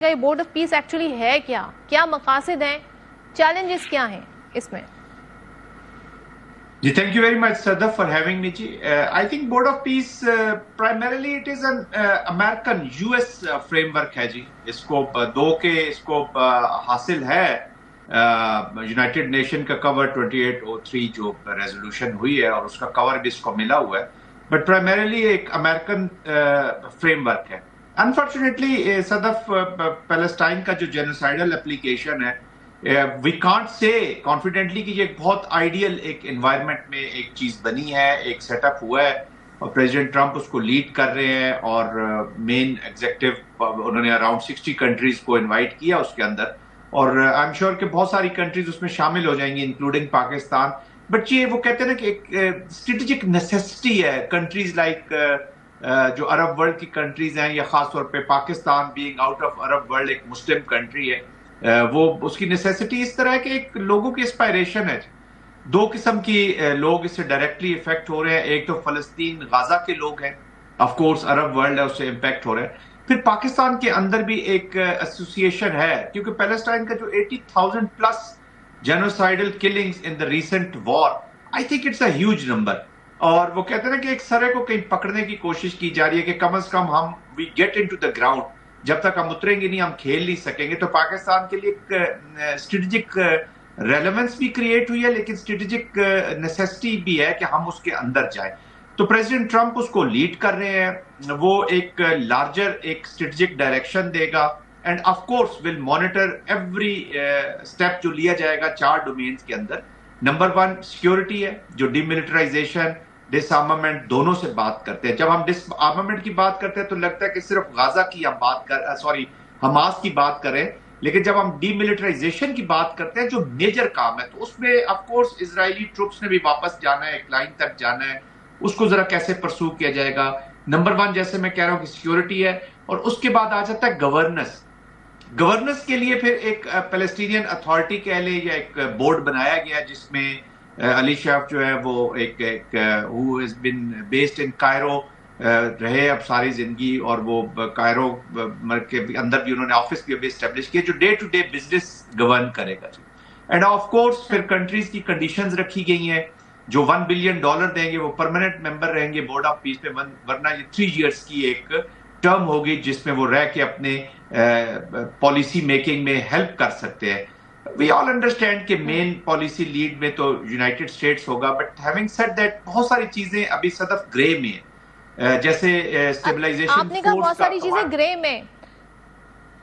یہ board of peace actually ہے کیا مقاصد ہیں, چیلنجز کیا ہیں اس میں؟ جی thank you very much Sadaf for having me G. I think Board of Peace primarily it is an American US framework ہے جی. اسکوپ دو کے اسکوپ حاصل ہے یونائٹڈ نیشن کا کور 2803 جو ریزولوشن ہوئی ہے اور اس کا کور بھی اس کو ملا ہوا ہے, بٹ پرائمریلی ایک امریکن فریم ورک ہے. انفارچونیٹلی صدف پیلسٹائن کا جو جینوسائیڈل اپلیکیشن ہے, وی کانٹ سے کانفیڈنٹلی کہ یہ ایک بہت آئیڈیل ایک انوائرمنٹ میں ایک چیز بنی ہے, ایک سیٹ اپ ہوا ہے اور پریزیڈنٹ ٹرمپ اس کو لیڈ کر رہے ہیں اور مین ایگزیکٹو انہوں نے اراؤنڈ 60 کنٹریز کو انوائٹ کیا اس کے اندر, اور آئی ایم شیور کہ بہت ساری کنٹریز اس میں شامل ہو جائیں گی انکلوڈنگ پاکستان. بٹ یہ وہ کہتے ہیں نا کہ ایک اسٹریٹجک نیسیسٹی ہے کنٹریز لائک جو عرب ورلڈ کی کنٹریز ہیں, یا خاص طور پہ Pakistan being out of Arab world ایک مسلم کنٹری ہے, وہ اس کی نیسیسٹی اس طرح ہے کہ ایک لوگوں کی اسپائریشن ہے. دو قسم کی لوگ اس سے ڈائریکٹلی افیکٹ ہو رہے ہیں, ایک تو فلسطین غازہ کے لوگ ہیں, آف کورس عرب ورلڈ ہے اس سے امپیکٹ ہو رہے ہیں, پھر پاکستان کے اندر بھی ایک ایسوسیشن ہے کیونکہ پیلسٹائن کا جو 80,000 plus genocidal killings in the recent war, I think it's a huge number. اور وہ کہتے ہیں نا کہ ایک سرے کو کہیں پکڑنے کی کوشش کی جا رہی ہے کہ کم از کم ہم we get into the ground, جب تک ہم اتریں گے نہیں ہم کھیل نہیں سکیں گے. تو پاکستان کے لیے ایک اسٹریٹجک ریلیونس بھی کریٹ ہوئی ہے, لیکن اسٹریٹجک نیسیسٹی بھی ہے کہ ہم اس کے اندر جائیں. تو پریزیڈنٹ ٹرمپ اس کو لیڈ کر رہے ہیں, وہ ایک لارجر ایک اسٹریٹجک ڈائریکشن دے گا, and of course will monitor every step جو لیا جائے گا 4 ڈومینز کے اندر. نمبر 1 سیکیورٹی ہے, جو ڈی ملٹرائزیشن ڈس آرمامنٹ دونوں سے بات کرتے ہیں. جب ہم ڈس آرمامنٹ کی بات کرتے ہیں تو لگتا ہے کہ صرف غازہ کی ہم بات حماس کی بات کریں, لیکن جب ہم ڈی ملٹرائزیشن کی بات کرتے ہیں جو میجر کام ہے, تو اس میں آف کورس اسرائیلی ٹروپس نے بھی واپس جانا ہے, ایک لائن تک جانا ہے, اس کو ذرا کیسے پرسو کیا جائے گا. نمبر 1 جیسے میں کہہ رہا ہوں کہ سیکیورٹی ہے, اور اس کے بعد آ جاتا ہے گورننس کے لیے پھر ایک پیلسٹینین اتھارٹی کہہ لے یا ایک بورڈ بنایا گیا جس میں علی شیف جو ہے وہ ایک who has been based in Cairo رہے اب ساری زندگی, اور وہ کائرو کے اندر بھی انہوں نے آفس بھی ابھی اسٹیبلش کیا جو day to day business govern کرے گا. اینڈ آف کورس پھر کنٹریز کی کنڈیشنز رکھی گئی ہیں, جو $1 بلین دیں گے وہ پرماننٹ ممبر رہیں گے بورڈ آف پیس پہ, ورنہ یہ 3 ایئرس کی ایک ٹرم ہوگی جس میں وہ رہ کے اپنے پالیسی میکنگ میں ہیلپ کر سکتے ہیں. وی آل انڈرسٹینڈ کہ مین پالیسی لیڈ میں تو یونائٹڈ اسٹیٹس ہوگا, بٹ ہیونگ سیڈ دیٹ بہت ساری چیزیں ابھی صدف گرے میں ہیں, جیسے اسٹیبلائزیشن آپ نے کہا بہت ساری چیزیں گرے میں.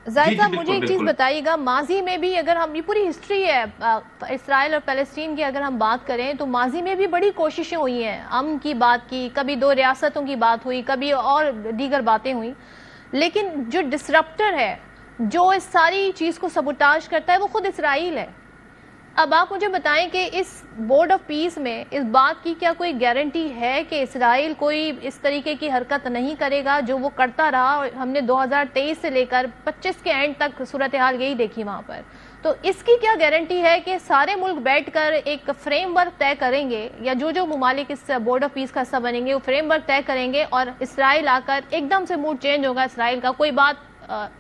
زاہد صاحب مجھے ایک چیز بتائیے گا, ماضی میں بھی اگر ہم, یہ پوری ہسٹری ہے اسرائیل اور فلسطین کی, اگر ہم بات کریں تو ماضی میں بھی بڑی کوششیں ہوئی ہیں, امن کی بات کی, کبھی 2 ریاستوں کی بات ہوئی, کبھی اور دیگر باتیں ہوئیں, لیکن جو ڈسرپٹر ہے, جو اس ساری چیز کو سبوٹاج کرتا ہے, وہ خود اسرائیل ہے. اب آپ مجھے بتائیں کہ اس بورڈ آف پیس میں اس بات کی کیا کوئی گارنٹی ہے کہ اسرائیل کوئی اس طریقے کی حرکت نہیں کرے گا جو وہ کرتا رہا؟ ہم نے 2023 سے لے کر 25 کے اینڈ تک صورتحال یہی دیکھی وہاں پر. تو اس کی کیا گارنٹی ہے کہ سارے ملک بیٹھ کر ایک فریم ورک طے کریں گے, یا جو ممالک اس بورڈ آف پیس کا حصہ بنیں گے وہ فریم ورک طے کریں گے, اور اسرائیل آ کر ایک دم سے موڈ چینج ہوگا اسرائیل کا, کوئی بات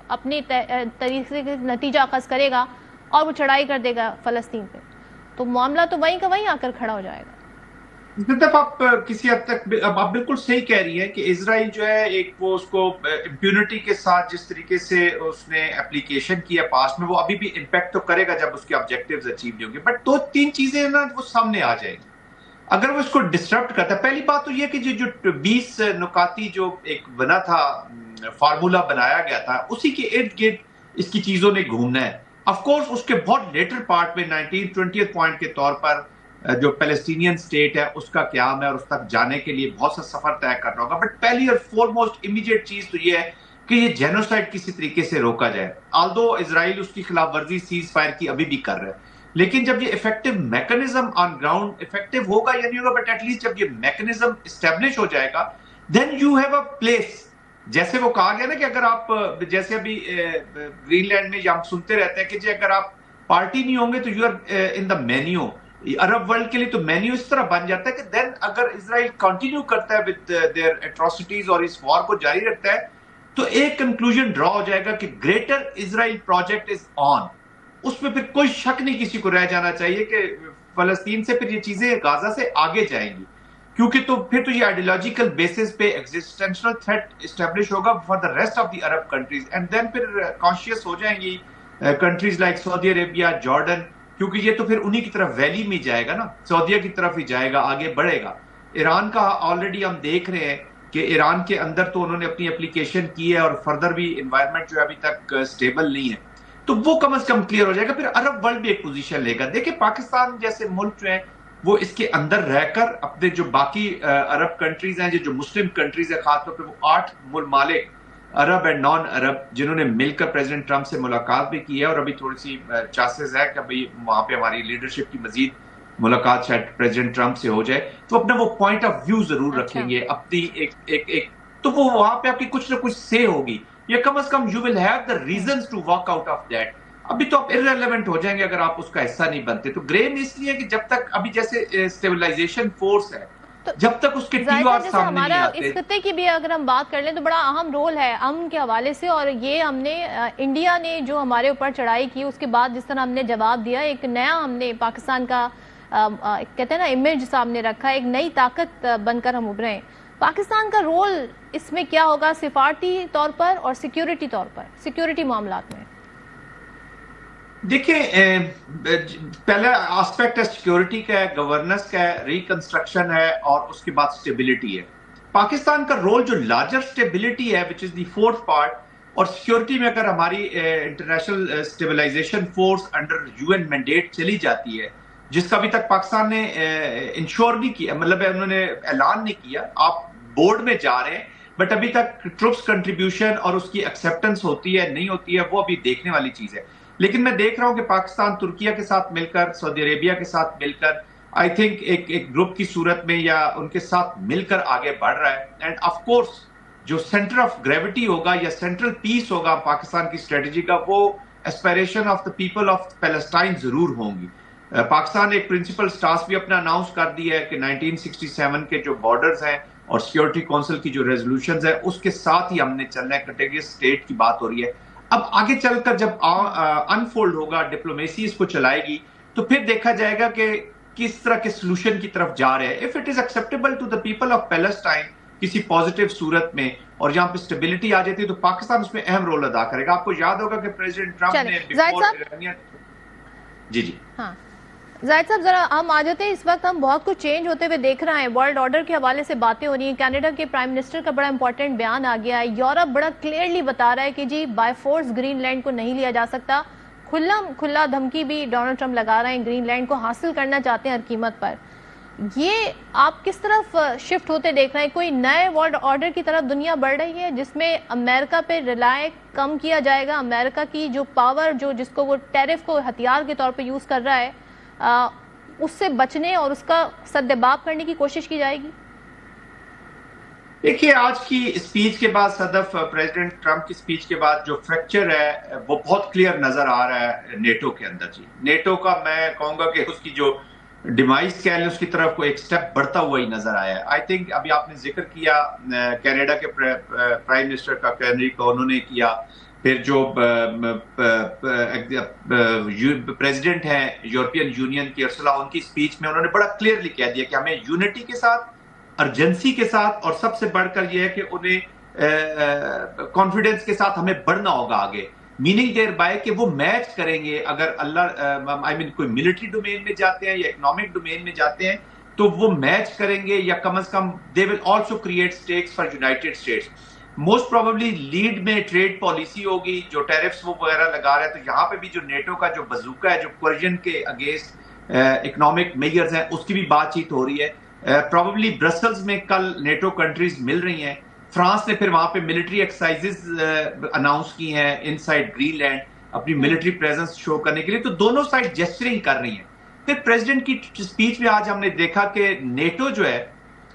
اپنی طریقے سے نتیجہ اخذ کرے گا اور وہ چڑھائی کر دے گا فلسطین پہ, تو معاملہ تو وہیں کا وہیں آ کر کھڑا ہو جائے گا. آپ کسی حد تک آپ بالکل صحیح کہہ رہی ہیں کہ اسرائیل جو ہے ایک وہ اس کو امپیونٹی کے ساتھ جس طریقے سے اس نے اپلیکیشن کیا پاسٹ میں, وہ ابھی بھی امپیکٹ تو کرے گا جب اس کے آبجیکٹیوز اچیو نہیں ہوں گے. بٹ 2-3 چیزیں نا وہ سامنے آ جائیں گی اگر وہ اس کو ڈسٹرپٹ کرتا ہے. پہلی بات تو یہ کہ جو 20 نکاتی جو ایک بنا تھا, فارمولا بنایا گیا تھا, اسی کے ارد گرد اس کی چیزوں نے گھومنا ہے. آف کورس اس کے بہت لیٹر پارٹ میں 1920 پوائنٹ کے طور پر جو پیلسٹینین سٹیٹ ہے اس کا قیام ہے, اور اس تک جانے کے لیے بہت سا سفر طے کرنا ہوگا. بٹ پہلی اور فورموسٹ امیڈیٹ چیز تو یہ ہے کہ یہ جینوسائیڈ کسی طریقے سے روکا جائے. آلدو اسرائیل اس کی خلاف ورزی سیز فائر کی ابھی بھی کر رہا ہے, لیکن جب یہ effective mechanism on ground effective ہوگا یا نہیں ہوگا, بٹ ایٹ لیسٹ جب یہ میکنزم اسٹیبلش ہو جائے گا, then you have a place. جیسے وہ کہا گیا نا کہ اگر آپ جیسے ابھی گرین لینڈ میں ہم سنتے رہتے ہیں کہ جی اگر آپ پارٹی نہیں ہوں گے تو you are in the menu. Arab world کے لیے تو مینیو اس طرح بن جاتا ہے کہ دین اگر اسرائیل کنٹینیو کرتا ہے ود دیئر ایٹراسٹیز اور اس وار کو جاری رکھتا ہے, تو ایک کنکلوژن ڈرا ہو جائے گا کہ گریٹر اسرائیل پروجیکٹ از آن. اس میں پھر کوئی شک نہیں کسی کو رہ جانا چاہیے کہ فلسطین سے پھر یہ چیزیں غازہ سے آگے جائیں گی, کیونکہ تو پھر تو یہ آئیڈیولوجیکل بیسس پہ ایگزسٹینشنل تھریٹ اسٹیبلش ہوگا for the rest of the Arab countries, and then پھر کانشیس ہو جائیں گی countries like Saudi Arabia, Jordan, کیونکہ یہ تو پھر انہی کی طرف ویلی میں جائے گا نا, سعودیہ کی طرف ہی جائے گا, آگے بڑھے گا. ایران کا آلریڈی ہم دیکھ رہے ہیں کہ ایران کے اندر تو انہوں نے اپنی اپلیکیشن کی ہے اور فردر بھی انوائرمنٹ جو ہے ابھی تک سٹیبل نہیں ہے, تو وہ کم از کم کلیئر ہو جائے گا. پھر عرب ورلڈ بھی ایک پوزیشن لے گا. دیکھیں پاکستان جیسے ملک جو ہے وہ اس کے اندر رہ کر اپنے جو باقی عرب کنٹریز ہیں, جو مسلم کنٹریز ہیں, خاص طور پہ وہ 8 ممالک عرب اینڈ نان عرب جنہوں نے مل کر پریزیڈنٹ ٹرمپ سے ملاقات بھی کی ہے, اور ابھی تھوڑی سی چانسز ہے کہ ابھی وہاں پہ ہماری لیڈرشپ کی مزید ملاقات شاید پریزیڈنٹ ٹرمپ سے ہو جائے, تو اپنا وہ پوائنٹ آف ویو ضرور رکھیں گے اپنی ایک تو وہ وہاں پہ آپ کی کچھ نہ کچھ سے ہوگی, یا کم از کم you will have the reasons to walk out of that. ابھی تو آپ irrelevant ہو جائیں گے اگر آپ اس کا حصہ نہیں بنتے. تو گرے میں اس لیے کہ جب تک ابھی جیسے اسٹیبلائزیشن فورس ہے, جب تک اس کے ٹی آر سامنے نہیں آتے. اس خطے کی بھی اگر ہم بات کر لیں تو بڑا اہم رول ہے امن کے حوالے سے, اور یہ ہم نے انڈیا نے جو ہمارے اوپر چڑھائی کی اس کے بعد جس طرح ہم نے جواب دیا, ایک نیا ہم نے پاکستان کا کہتے ہیں نا امیج سامنے رکھا, ایک نئی طاقت بن کر ہم ابھرے ہیں. پاکستان کا رول اس میں کیا ہوگا سفارتی طور پر اور سیکیورٹی طور پر, سیکیورٹی معاملات میں؟ دیکھیں پہلا آسپیکٹ ہے سیکیورٹی کا ہے, گورننس کا ہے, ریکنسٹرکشن ہے, اور اس کے بعد سٹیبلٹی ہے. پاکستان کا رول جو لارجر سٹیبلٹی ہے which is the fourth part, اور سیکیورٹی میں اگر ہماری international stabilization force under U N mandate چلی جاتی ہے, جس کا ابھی تک پاکستان نے انشور نہیں کیا, مطلب انہوں نے اعلان نہیں کیا, آپ بورڈ میں جا رہے ہیں بٹ ابھی تک ٹروپس کنٹریبیوشن اور اس کی ایکسیپٹنس ہوتی ہے نہیں ہوتی ہے, وہ ابھی دیکھنے والی چیز ہے. لیکن میں دیکھ رہا ہوں کہ پاکستان ترکیہ کے ساتھ مل کر, سعودی عربیہ کے ساتھ مل کر, آئی تھنک ایک گروپ کی صورت میں یا ان کے ساتھ مل کر آگے بڑھ رہا ہے. اینڈ آف کورس جو سینٹر آف گریوٹی ہوگا یا سینٹرل پیس ہوگا پاکستان کی اسٹریٹجی کا, وہ aspiration of the people of Palestine ضرور ہوں گی. پاکستان نے ایک پرنسپل سٹانس بھی اپنا اناؤنس کر دیا ہے کہ 1967 کے جو بارڈرز ہیں اور سیکیورٹی کونسل کی جو ریزولوشنز ہیں اس کے ساتھ ہی ہم نے چلنا ہے. کنٹیگیوس اسٹیٹ کی بات ہو رہی ہے. اب آگے چل کر جب انفولڈ ہوگا, ڈپلومیسی اس کو چلائے گی, تو پھر دیکھا جائے گا کہ کس طرح کے سلوشن کی طرف جا رہے ہیں. If it is acceptable to the people of Palestine کسی پازیٹیو صورت میں, اور جہاں پہ اسٹیبلٹی آ جاتی ہے, تو پاکستان اس میں اہم رول ادا کرے گا. آپ کو یاد ہوگا کہ پریزیڈنٹ ٹرمپ نے جی ہاں زاہد صاحب ذرا ہم آ جاتے ہیں. اس وقت ہم بہت کچھ چینج ہوتے ہوئے دیکھ رہے ہیں, ورلڈ آرڈر کے حوالے سے باتیں ہو رہی ہیں. کینیڈا کے پرائم منسٹر کا بڑا امپورٹنٹ بیان آ گیا ہے. یورپ بڑا کلیئرلی بتا رہا ہے کہ جی بائی فورس گرین لینڈ کو نہیں لیا جا سکتا. کھلا دھمکی بھی ڈونلڈ ٹرمپ لگا رہے ہیں, گرین لینڈ کو حاصل کرنا چاہتے ہیں ہر قیمت پر. یہ آپ کس طرف شفٹ ہوتے دیکھ رہے ہیں؟ کوئی نئے ورلڈ آرڈر کی طرف دنیا بڑھ رہی ہے جس میں امریکہ پہ ریلائے کم کیا جائے گا, امریکہ کی جو پاور جس کو وہ ٹیرف کو ہتھیار کے طور پہ یوز کر رہا ہے اس سے بچنے اور اس کا سدباب کرنے کی کوشش کی جائے گی؟ دیکھیے آج کی اسپیچ کے بعد صدف, پریزیڈنٹ ٹرمپ کی اسپیچ کے بعد جو فریکچر ہے وہ بہت کلیئر نظر آ رہا ہے نیٹو کے اندر. جی نیٹو کا میں کہوں گا کہ اس کی جو ڈیمائز کہہ لیں اس کی طرف کوئی ایک سٹیپ بڑھتا ہوا ہی نظر آیا ہے. آئی تھنک ابھی آپ نے ذکر کیا کینیڈا کے پرائم منسٹر کا, کینری کا انہوں نے کیا, پھر جو پریزیڈنٹ ہیں یورپین یونین کی ارسلا, ان کی اسپیچ میں انہوں نے بڑا کلیئرلی کہہ دیا کہ ہمیں یونٹی کے ساتھ, ارجنسی کے ساتھ, اور سب سے بڑھ کر یہ ہے کہ انہیں کانفیڈنس کے ساتھ ہمیں بڑھنا ہوگا آگے. میننگ دیر بائی کہ وہ میچ کریں گے, اگر اللہ کوئی ملٹری ڈومین میں جاتے ہیں یا اکنامک ڈومین میں جاتے ہیں تو وہ میچ کریں گے, یا کم از کم they will also create stakes for United States. Most probably lead میں ٹریڈ پالیسی ہوگی, جو ٹیرفس وہ وغیرہ لگا رہے ہیں. تو یہاں پہ بھی جو نیٹو کا جو بزوکا ہے, جو پرشین کے اگینسٹ اکنامک میجرز ہیں, اس کی بھی بات چیت ہو رہی ہے. پروبیبلی برسلز میں کل نیٹو کنٹریز مل رہی ہیں. فرانس نے پھر وہاں پہ ملٹری ایکسرسائزز اناؤنس کی ہیں ان سائڈ گرین لینڈ, اپنی ملٹری پریزنس شو کرنے کے لیے. تو دونوں سائڈ جیسچرنگ کر رہی ہیں. پھر پریزیڈنٹ کی اسپیچ میں آج ہم نے دیکھا کہ نیٹو جو ہے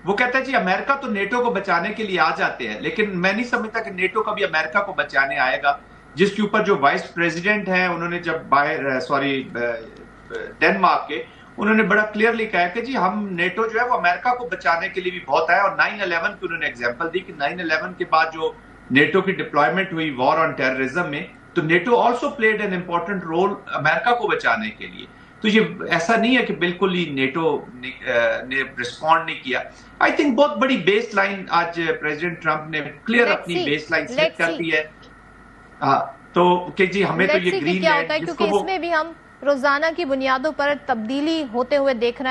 وہ کہتا ہے جی امریکہ تو نیٹو کو بچانے کے لیے آ جاتے ہیں, لیکن میں نہیں سمجھتا کہ نیٹو کبھی امریکہ کو بچانے آئے گا. جس کے اوپر جو وائس پریزیڈنٹ ہیں انہوں نے جب ڈینمارک کے, انہوں نے بڑا کلیئرلی کہا کہ جی ہم نیٹو جو ہے وہ امریکہ کو بچانے کے لیے بھی بہت ہے. اور 9/11 کی انہوں نے ایگزامپل دی کہ 9/11 کے بعد جو نیٹو کی ڈپلائمنٹ ہوئی وار آن ٹیررزم میں، تو NATO also played an important role امریکہ کو بچانے کے لیے. تو یہ ایسا نہیں ہے کہ بالکل ہی نیٹو نے رسپونڈ نہیں کیا. آئی تھنک بہت بڑی بیس لائن آج پریزیڈنٹ ٹرمپ نے کلیئر اپنی بیس لائن سیٹ کر دی ہے. تو کہ جی ہمیں تو یہ گرین کیا ہوتا ہے، کیونکہ اس میں بھی ہم روزانہ کی بنیادوں پر تبدیلی ہوتے ہوئے دیکھ رہے ہیں.